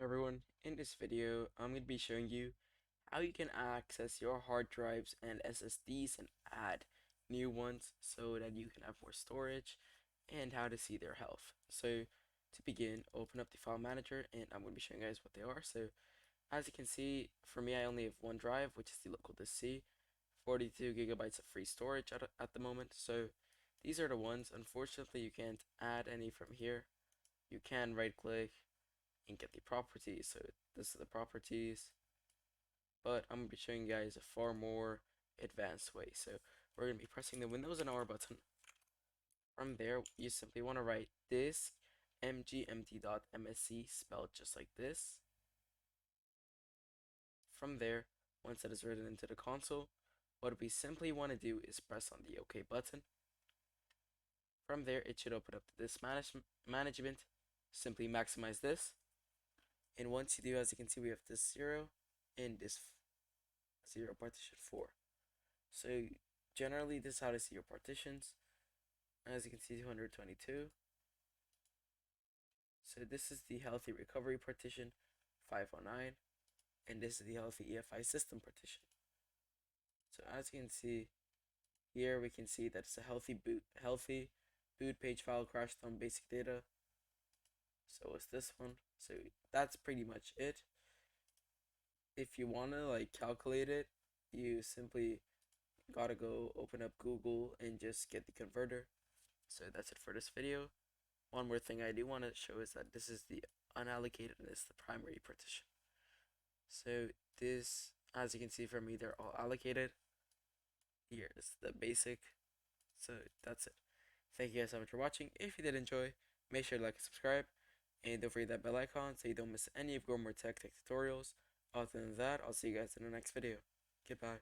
Everyone, in this video, I'm going to be showing you how you can access your hard drives and SSDs and add new ones so that you can have more storage and how to see their health. So to begin, open up the file manager and I'm going to be showing you guys what they are. So as you can see, for me, I only have one drive, which is the local disk C, 42 gigabytes of free storage at the moment. So these are the ones. Unfortunately, you can't add any from here. You can right click and get the properties. So this is the properties, but I'm going to be showing you guys a far more advanced way. So we're going to be pressing the Windows and R button. From there, you simply want to write disk mgmt.msc spelled just like this. From there, once that is written into the console, what we simply want to do is press on the OK button. From there, it should open up the disk management. Simply maximize this. And once you do, as you can see, we have this 0 and this 0 partition 4. So generally, this is how to see your partitions. As you can see, 222. So this is the healthy recovery partition, 509, and this is the healthy EFI system partition. So as you can see here, we can see that it's a healthy boot page file crashed on basic data. So it's this one. So that's pretty much it. If you wanna like calculate it, you simply gotta go open up Google and just get the converter. So that's it for this video. One more thing I do want to show is that this is the unallocated and this is the primary partition. So this, as you can see from me, they're all allocated. Here is the basic. So that's it. Thank you guys so much for watching. If you did enjoy, make sure to like and subscribe. And don't forget that bell icon so you don't miss any of Growmore Tech tutorials. Other than that, I'll see you guys in the next video. Goodbye.